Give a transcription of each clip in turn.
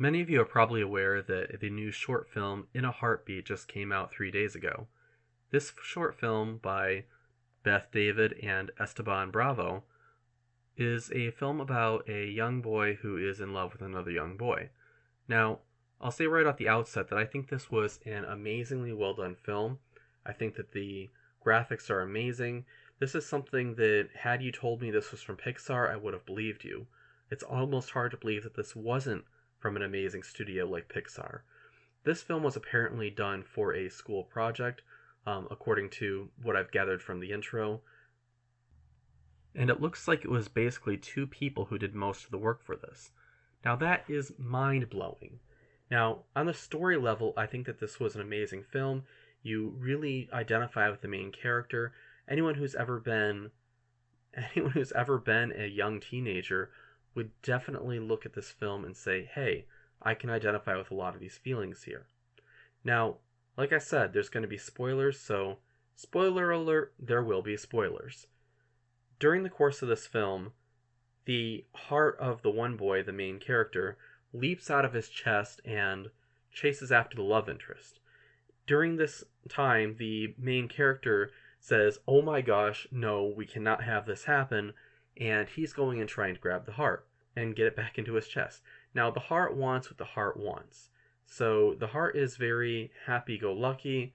Many of you are probably aware that the new short film In a Heartbeat just came out 3 days ago. This short film by Beth David and Esteban Bravo is a film about a young boy who is in love with another young boy. Now, I'll say right off the outset that I think this was an amazingly well done film. I think that the graphics are amazing. This is something that, had you told me this was from Pixar, I would have believed you. It's almost hard to believe that this wasn't from an amazing studio like Pixar. This film was apparently done for a school project, according to what I've gathered from the intro, and it looks like it was basically two people who did most of the work for this. Now, that is mind blowing. Now, on the story level, I think that this was an amazing film. You really identify with the main character. Anyone who's ever been anyone who's ever been a young teenager would definitely look at this film and say, hey, I can identify with a lot of these feelings here. Now, like I said, there's going to be spoilers, so spoiler alert, there will be spoilers. During the course of this film, the heart of the one boy, the main character, leaps out of his chest and chases after the love interest. During this time, the main character says, oh my gosh, no, we cannot have this happen, and he's going and trying to grab the heart and get it back into his chest. Now, the heart wants what the heart wants. So the heart is very happy-go-lucky.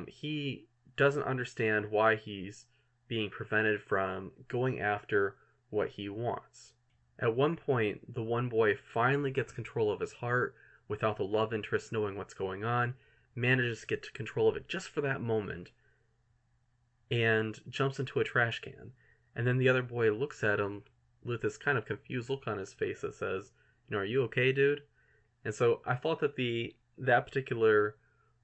He doesn't understand why he's being prevented from going after what he wants. At one point, the one boy finally gets control of his heart without the love interest knowing what's going on, manages to get control of it just for that moment, and jumps into a trash can. And then the other boy looks at him with this kind of confused look on his face that says, are you okay, dude? And so I thought that that particular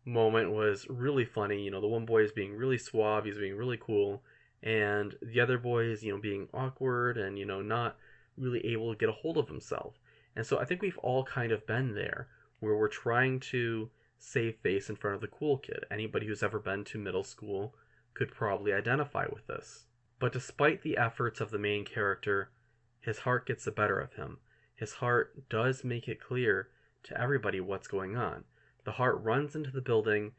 moment was really funny. The one boy is being really suave, he's being really cool, and the other boy is, being awkward and, not really able to get a hold of himself. And so I think we've all kind of been there, where we're trying to save face in front of the cool kid. Anybody who's ever been to middle school could probably identify with this. But despite the efforts of the main character, his heart gets the better of him. His heart does make it clear to everybody what's going on. The heart runs into the building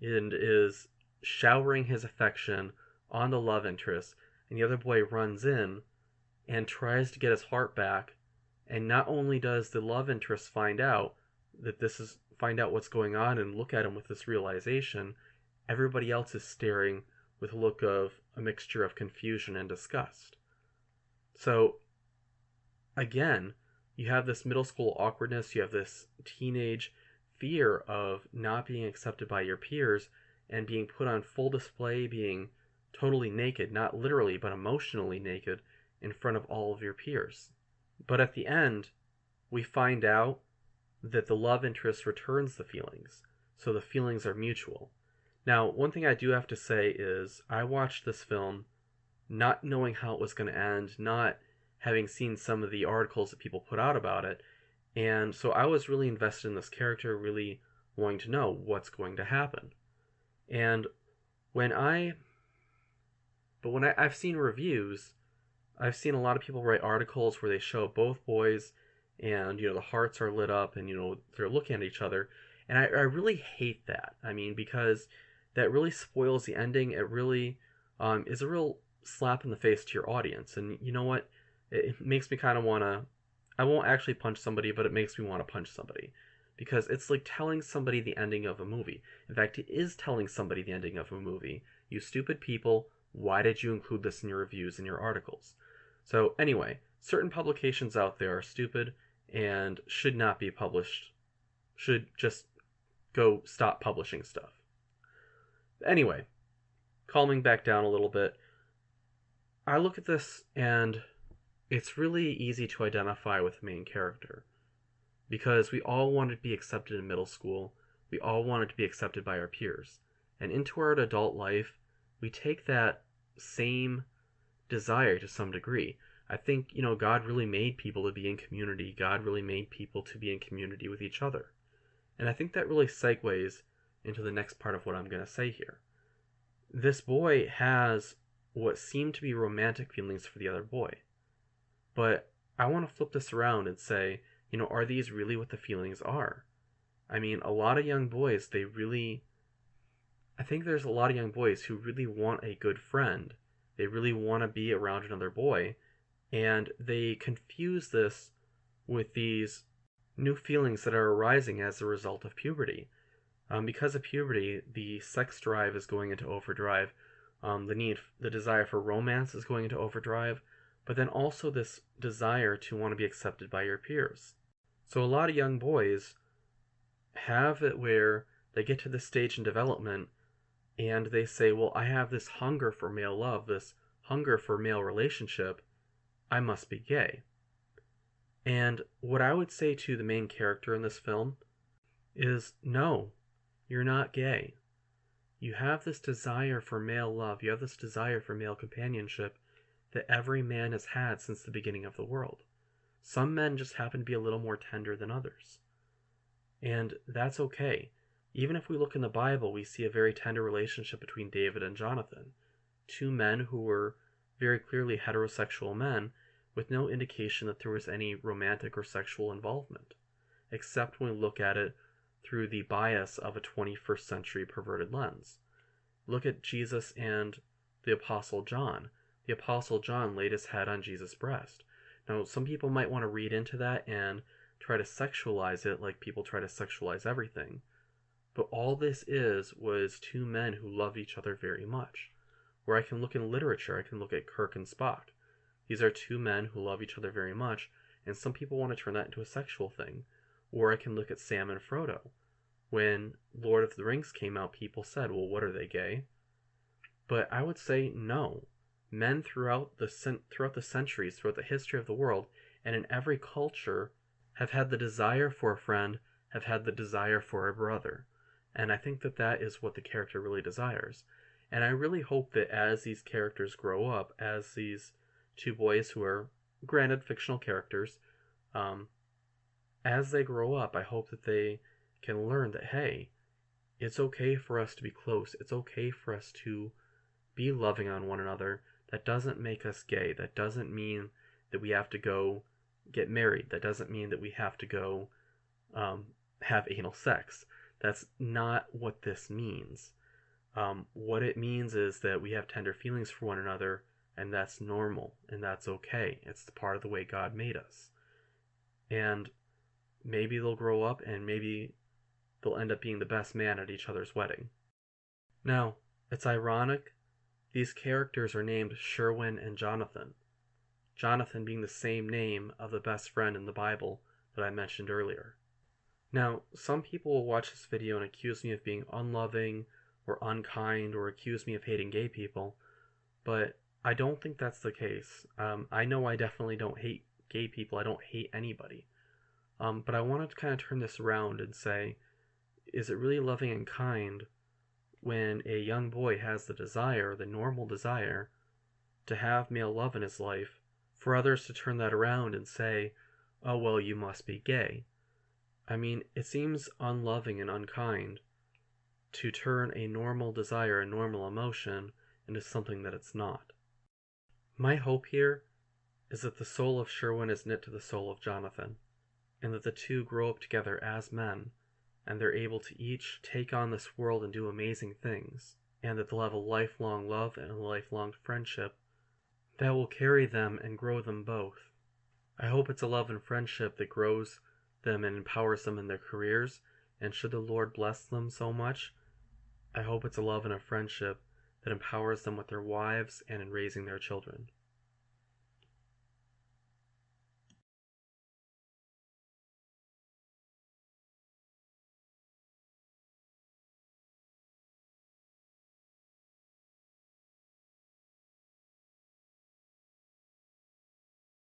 and is showering his affection on the love interest, and the other boy runs in and tries to get his heart back. And not only does the love interest find out what's going on and look at him with this realization, everybody else is staring with a look of a mixture of confusion and disgust. So, again, you have this middle school awkwardness, you have this teenage fear of not being accepted by your peers and being put on full display, being totally naked, not literally, but emotionally naked, in front of all of your peers. But at the end, we find out that the love interest returns the feelings, so the feelings are mutual. Now, one thing I do have to say is I watched this film not knowing how it was going to end, not having seen some of the articles that people put out about it, and so I was really invested in this character, really wanting to know what's going to happen. And when I've seen reviews, I've seen a lot of people write articles where they show both boys and, the hearts are lit up and, they're looking at each other. And I really hate that. I mean, because that really spoils the ending. It really is a real slap in the face to your audience. And you know what? It makes me kind of want to, I won't actually punch somebody, but it makes me want to punch somebody. Because it's like telling somebody the ending of a movie. In fact, it is telling somebody the ending of a movie. You stupid people, why did you include this in your reviews and your articles? So anyway, certain publications out there are stupid and should not be published. Should just go stop publishing stuff. Anyway, calming back down a little bit, I look at this and it's really easy to identify with the main character. Because we all wanted to be accepted in middle school. We all wanted to be accepted by our peers. And into our adult life, we take that same desire to some degree. I think, God really made people to be in community. God really made people to be in community with each other. And I think that really segues into the next part of what I'm going to say here. This boy has what seem to be romantic feelings for the other boy. But I want to flip this around and say Are these really what the feelings are? I mean, a lot of young boys, I think there's a lot of young boys who really want a good friend. They really want to be around another boy, and they confuse this with these new feelings that are arising as a result of puberty. Because of puberty, the sex drive is going into overdrive. The desire for romance is going into overdrive, but then also this desire to want to be accepted by your peers. So a lot of young boys have it where they get to this stage in development and they say, well, I have this hunger for male love, this hunger for male relationship, I must be gay. And what I would say to the main character in this film is, no, you're not gay. You have this desire for male love, you have this desire for male companionship that every man has had since the beginning of the world. Some men just happen to be a little more tender than others. And that's okay. Even if we look in the Bible, we see a very tender relationship between David and Jonathan. Two men who were very clearly heterosexual men with no indication that there was any romantic or sexual involvement, except when we look at it through the bias of a 21st century perverted lens. Look at Jesus and the Apostle John. The Apostle John laid his head on Jesus' breast. Now, some people might want to read into that and try to sexualize it like people try to sexualize everything. But all this was two men who loved each other very much. Where I can look in literature, I can look at Kirk and Spock. These are two men who love each other very much, and some people want to turn that into a sexual thing. Or I can look at Sam and Frodo. When Lord of the Rings came out, people said, well, what are they, gay? But I would say no. Men throughout the centuries, throughout the history of the world, and in every culture, have had the desire for a friend, have had the desire for a brother. And I think that that is what the character really desires. And I really hope that as these characters grow up, as these two boys who are, granted, fictional characters, as they grow up, I hope that they can learn that, hey, it's okay for us to be close. It's okay for us to be loving on one another. That doesn't make us gay. That doesn't mean that we have to go get married. That doesn't mean that we have to go have anal sex. That's not what this means. What it means is that we have tender feelings for one another, and that's normal, and that's okay. It's part of the way God made us. And maybe they'll grow up, and maybe they'll end up being the best man at each other's wedding. Now, it's ironic. These characters are named Sherwin and Jonathan. Jonathan being the same name of the best friend in the Bible that I mentioned earlier. Now, some people will watch this video and accuse me of being unloving or unkind or accuse me of hating gay people, but I don't think that's the case. I know I definitely don't hate gay people. I don't hate anybody. But I wanted to kind of turn this around and say, is it really loving and kind when a young boy has the desire, the normal desire, to have male love in his life, for others to turn that around and say, oh, well, you must be gay? I mean, it seems unloving and unkind to turn a normal desire, a normal emotion, into something that it's not. My hope here is that the soul of Sherwin is knit to the soul of Jonathan, and that the two grow up together as men, and they're able to each take on this world and do amazing things, and that they'll have a lifelong love and a lifelong friendship that will carry them and grow them both. I hope it's a love and friendship that grows them and empowers them in their careers, and should the Lord bless them so much, I hope it's a love and a friendship that empowers them with their wives and in raising their children.